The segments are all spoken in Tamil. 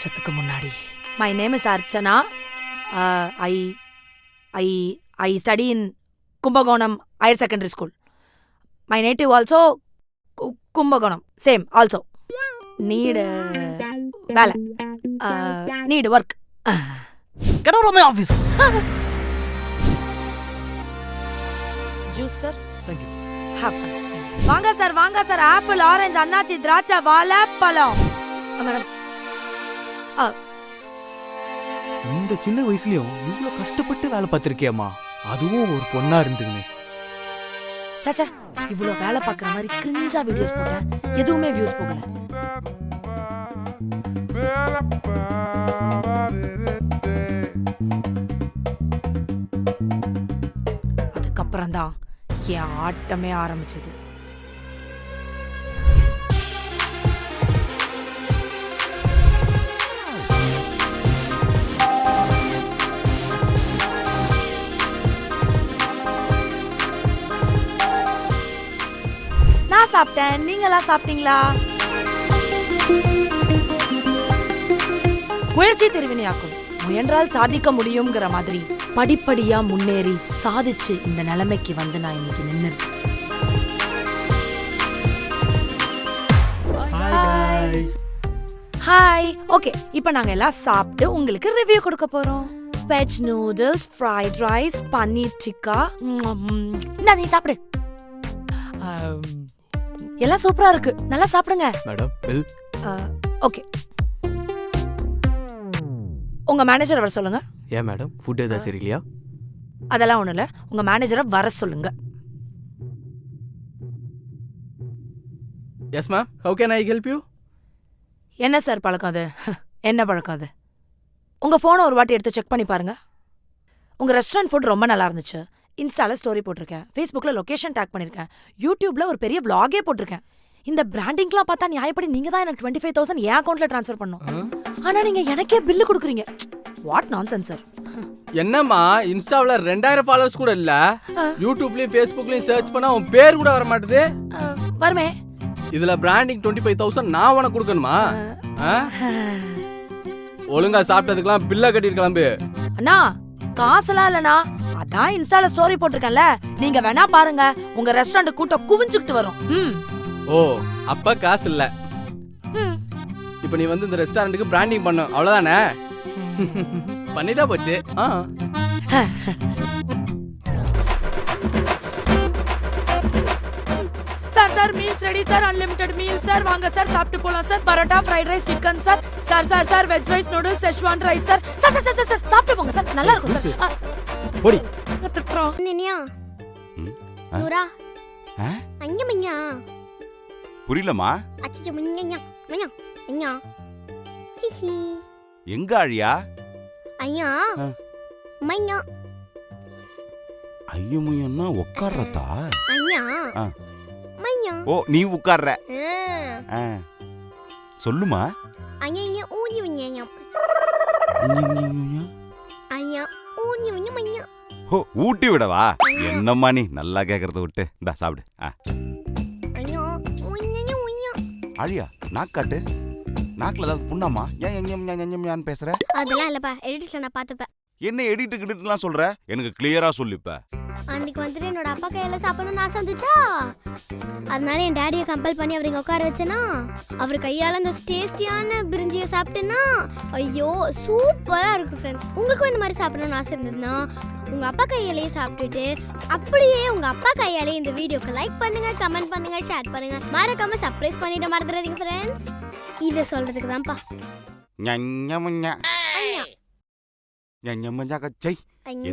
வருஷத்துக்கு முன்னாடி. My name is Archana. I study in Kumbakonam higher secondary school. My native also Kumbakonam. Same also. Need வேலை. Need work. Get out of my office. Juice sir. Thank you. Have fun. வாங்க சார் ஆப்பிள் ஆரஞ்சு அன்னாச்சி திராட்சை வாழைப்பழம். மேடம் இந்த சின்ன வயசுலயும் இவ்வளவு கஷ்டப்பட்டு வேலை பார்த்திருக்கியம்மா, அதுவும் ஒரு பொண்ணா இருந்துங்க. சாச்சா இவ்வளவு வேலை பார்க்குற மாதிரி கிரிஞ்சா வீடியோஸ் போட்டேன், எதுவுமே வியூஸ் போகல. அதுக்கப்புறம் தான் என் ஆட்டமே ஆரம்பிச்சது. நான் சாப்பிட்டேன், நீங்களா சாப்பிட்டீங்களா? முயற்சி திருவினையாக்கும், முயன்றால் சாதிக்க முடியுங்கிற மாதிரி படிப்படியா முன்னேறி சாதிச்சு இந்த நிலைமைக்கு வந்து நான் இன்னைக்கு நின்னுருக்கேன். ஹாய். ஓகே, இப்போ நாங்க எல்லாம் சாப்பிட்டு உங்களுக்கு ரிவ்யூ கொடுக்க போறோம். Veg noodles, fried rice, paneer tikka. இந்தா நீ சாப்பிடு. எல்லாம் சூப்பரா இருக்கு, நல்லா சாப்பிடுங்க. Madam bill. ஓகே, உங்க மேனேஜர் வர சொல்லுங்க. ஏன் மேடம் ஃபுட் ஏதாவது சரியில்லையா? அதெல்லாம் ஒண்ணும் இல்ல, உங்க மேனேஜரை வர சொல்லுங்க. Yes ma'am, how can I help you? என்ன சார் பழக்கம் அது? என்ன பழக்கம் அது? உங்க போனை ஒரு வாட்டி எடுத்து செக் பண்ணி பாருங்க. உங்க ரெஸ்டாரண்ட் ஃபுட் ரொம்ப நல்லா இருந்துச்சு. இன்ஸ்டால ஸ்டோரி போட்டிருக்கேன், ஃபேஸ்புக்ல லொகேஷன் டேக் பண்ணிருக்கேன், யூடியூப்ல ஒரு பெரிய vlog-ஏ போட்டிருக்கேன். இந்த பிராண்டிங்லாம் பார்த்தா நியாயப்படி நீங்க தான் எனக்கு 25,000 என் அக்கவுண்ட்ல ட்ரான்ஸ்ஃபர் பண்ணணும். ஆனா நீங்க எனக்கே பில்லு கொடுக்குறீங்க. What nonsense sir. என்னம்மா, இன்ஸ்டாவில் 2000 ஃபாலோவர்ஸ் கூட இல்ல, யூடியூப்லயும் ஃபேஸ்புக்லயும் சர்ச் பண்ணா உன் பேர் கூட வர மாட்டுது. வருமே. இதுல பிராண்டிங் 25,000 நான் உனக்கு கொடுக்கணுமா? ஒழுங்கா சாப்பிட்டதுக்கெல்லாம் பில்ல கட்டிட்டு கிளம்பு. அண்ணா காசுலாம் இல்லனா, அதான் இன்ஸ்டால ஸ்டோரி போட்டிருக்கேன்ல, நீங்க வேணா பாருங்க. உங்க ரெஸ்டாரண்ட் கூட்டம் குவிஞ்சுக்கிட்டு வரும். ஓ, அப்ப காசு இல்ல. இப்ப நீ வந்து இந்த ரெஸ்டாரண்ட்டுக்கு பிராண்டிங் பண்ணு, அவ்வளவுதானே? பண்ணிட்டா போச்சு. Sir meals ready sir, unlimited meal sir. வாங்க சார், சாப்பிட்டு போலாம் sir. Parotta, fried rice, chicken sir. Sir veg rice, noodles, Schezwan rice sir. Sir சாப்பிட்டு போங்க சார், நல்லா இருக்கும் சார். போடி. திட்டுறோம். நினியா நூரா அங்க மஞ்சா புரியலமா? அச்சச்சோ மஞ்சா மஞ்சா மஞ்சா ஹிஹி எங்க அழியா? ஐயா மஞ்சா ஐயமுயன்னா உட்கார்றதா? ஐயா மஞ்சா. ஓ, நீ உட்கார்ற. சொல்லுமா. ஐயா இங்க ஊஞ்சி மஞ்சா. ஐயா ஊஞ்சி மஞ்சா மஞ்சா. ஓ, ஊட்டி விடவா? என்னம்மா நீ நல்லா கேக்குறத விட்டு இந்தா சாப்பிடு. ஐயா ஊஞ்சா ஊஞ்சா. அழியா நாக்காட்டு. நாக்குல ஏதாவது புண்ணாமா? ஏன் எங்கேயான்னு பேசுற? அதெல்லாம் இல்லப்பா, எடிட்ல நான் பார்த்துப்பேன். என்ன எடிட்டு கிடிட்டுலாம் சொல்ற? எனக்கு கிளியரா சொல்லிப்ப. அன்னைக்கு வந்துட்டு என்னோட அப்பா கையில சாப்பிடணும்னு ஆசை வந்துச்சா, அதனால என் டேடியை கம்பல் பண்ணி அவர் இங்க உட்கார வச்சேனா, அவர் கையால அந்த டேஸ்டியான பிரிஞ்சியை சாப்பிட்டேன்னா ஐயோ சூப்பரா இருக்கு ஃப்ரெண்ட்ஸ். உங்களுக்கும் இந்த மாதிரி சாப்பிடணும்னு ஆசை இருந்ததுன்னா உங்க அப்பா கையாலேயே சாப்பிட்டுட்டு அப்படியே உங்க அப்பா கையாலே இந்த வீடியோக்கு லைக் பண்ணுங்க, கமெண்ட் பண்ணுங்க, ஷேர் பண்ணுங்க, மறக்காம சர்ப்ரைஸ் பண்ணிட மறந்துடாதீங்க ஃப்ரெண்ட்ஸ். இதை சொல்றதுக்கு தான்ப்பா.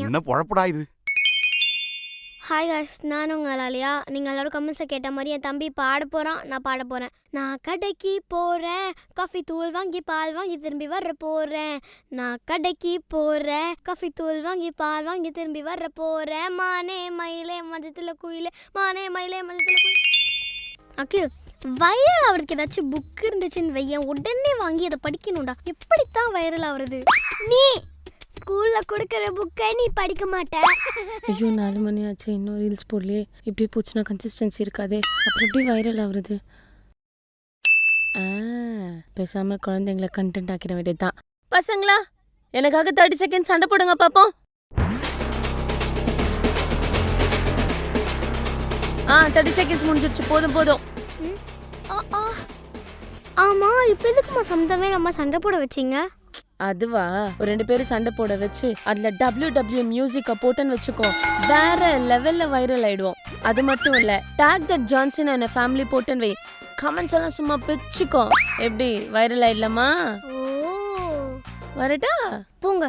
என்ன பொழப்புடா இது? ஹாய் காய்ஸ், நான் உங்கள் லாலியா. நீங்கள் எல்லாரும் கமெண்ட்ஸில் கேட்ட மாதிரி என் தம்பி பாட போகிறான், நான் பாட போகிறேன். நான் கடைக்கு போகிறேன், காஃபி தூள் வாங்கி பால் வாங்கி திரும்பி வர போகிறேன். நான் கடைக்கு போகிறேன், காஃபி தூள் வாங்கி பால் வாங்கி திரும்பி வர போகிறேன். மானே மயிலே மஞ்சத்தில் குயிலே, மானே மயிலே மஞ்சத்தில் குயில். அக்கு வைரல் ஆகிறதுக்கு ஏதாச்சும் புக் இருந்துச்சுன்னு வையன், உடனே வாங்கி அதை படிக்கணும்டா. எப்படித்தான் வைரல் ஆகுறது? நீ ஸ்கூல்ல கொடுக்கிற புக்கை நீ படிக்க மாட்ட. ஐயோ 4 மணி ஆச்சு, இன்னும் ரீல்ஸ் போடலையே. இப்படியே போச்சுன்னா கன்சிஸ்டன்சி இருக்காதே, அப்புறம் எப்படி வைரல் ஆகுறது? பேசாம குழந்தைங்களை கண்டென்ட் ஆக்கிட வேண்டியதுதான். பசங்களா எனக்காக 30 செகண்ட் சண்டை போடுங்க பாப்போம். 30 செகண்ட்ஸ் முடிஞ்சிருச்சு. போதும். ஆமா இப்போ எதுக்குமா சம்மந்தமே நம்ம சண்டை போட வச்சிங்க? அதுவா, ஒரு 2 பேரும் சண்டை போட வச்சு அதுல WW மியூசிக்க போட்டுன்னு வச்சுக்கோ, வேற லெவல்ல வைரல் ஆயிடுவோம். அது மட்டும் இல்ல, tag that Johnson and family போட்டுன்னு வை, கமெண்ட்ஸ் எல்லாம் சும்மா பிச்சுக்கோ. எப்படி வைரல் ஆயிடலாமா? ஓ வரட்டா? போங்க.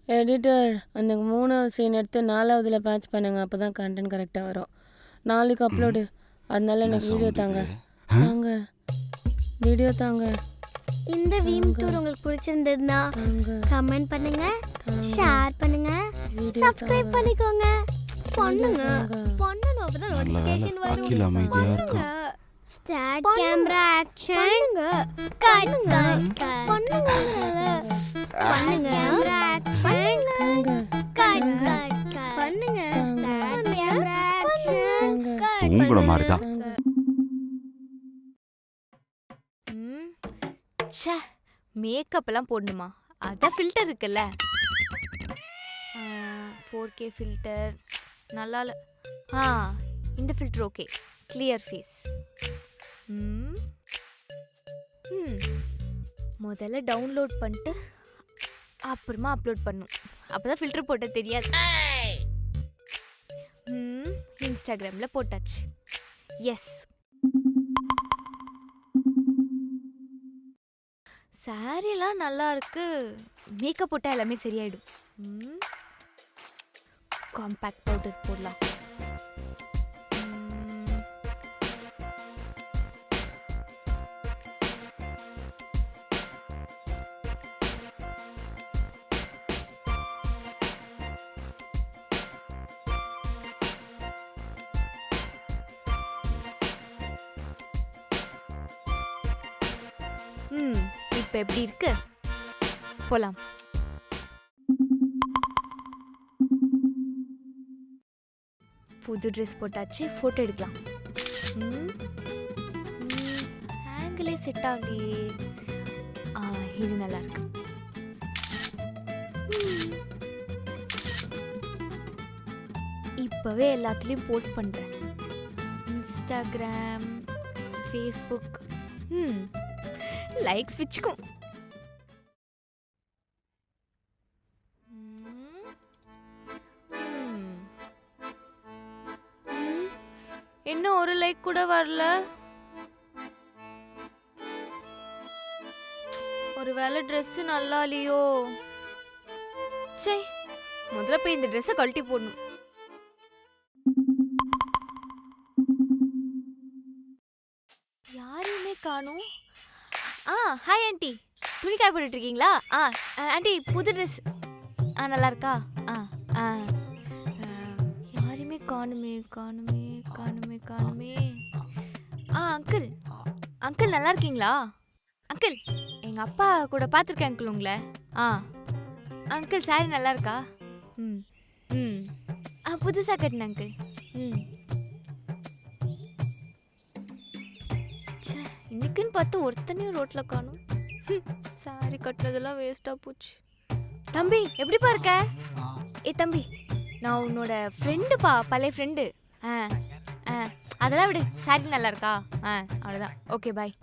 எடிட்டர், அந்த 3வது சீன் எடுத்து 4வதுல பேட்ச் பண்ணுங்க, அப்பதான் கண்டென்ட் கரெக்டா வரும். நாளைக்கு அப்லோடு, அதனால எனக்கு வீடியோ தாங்க. வீடியோ தாங்க. இந்த வீம் டூர் உங்களுக்கு பிடிச்சிருந்ததுன்னா கமெண்ட் பண்ணுங்க, ஷேர் பண்ணுங்க, சப்ஸ்கிரைப் பண்ணிக்கோங்க. பண்ணுங்க பண்ணணும், அப்பதான் நோட்டிஃபிகேஷன் வரும். அகில் அமைதியா இருக்கா? Start camera action. பண்ணுங்க பண்ணுங்க பண்ணுங்க கேமரா ஆக்ஷன். பண்ணுங்க கேமரா ஆக்ஷன். உங்கள மாதிரி தான். ச்சே, மேக்கப்லாம் போடணுமா? அதான் ஃபில்டர் இருக்குல்ல. 4K ஃபில்டர் நல்லா இல்ல. இந்த ஃபில்டர் ஓகே, கிளியர் ஃபேஸ். முதல்ல டவுன்லோட் பண்ணிட்டு அப்புறமா அப்லோட் பண்ணும், அப்போதான் ஃபில்டர் போட்ட தெரியாது. இன்ஸ்டாகிராமில் போட்டாச்சு. எஸ், சாரீலாம் நல்லா இருக்கு. மேக்கப் போட்டால் எல்லாமே சரியாயிடும். காம்பேக்ட் பவுடர் போடலாம். இப்போ எப்படி இருக்கு? போலாம். புது ட்ரெஸ் போட்டாச்சு, ஃபோட்டோ எடுக்கலாம். ஆங்கிளே செட் ஆகலையே. இது நல்லா இருக்கு. இப்போவே எல்லாத்துலேயும் போஸ்ட் பண்ணுறேன். Instagram, Facebook. லைக்ஸ் வச்சுக்கும். இன்னும் ஒரு லைக் கூட வரல. ஒருவேளை ட்ரெஸ் நல்லா இல்லையோ? சே, முதல்ல போய் இந்த ட்ரெஸ்ஸை கழட்டி போடணும். யாரையுமே காணும். ஹாய் ஆண்டி, துணி காய போட்டுட்டு இருக்கீங்களா? ஆண்டி புது ட்ரெஸ் நல்லா இருக்கா? யாரையுமே காணுமே காணுமே காணுமே காணுமே. அங்கிள், அங்கிள் நல்லா இருக்கீங்களா? அங்கிள், எங்கள் அப்பா கூட பார்த்துருக்கேன் அங்கிள் உங்களை. அங்கிள் சாரி நல்லா இருக்கா? புதுசாக கட்டினேன் அங்கிள். இன்னைக்குன்னு பார்த்து ஒருத்தனையும் ரோட்டில் காணும். சாரி கட்டினதெல்லாம் வேஸ்ட்டாக போச்சு. தம்பி எப்படிப்பா இருக்க? தம்பி, நான் உன்னோட ஃப்ரெண்டுப்பா, பழைய ஃப்ரெண்டு. அதெல்லாம் விடு, சாரி நல்லா இருக்கா? அவ்வளோதான். Okay bye.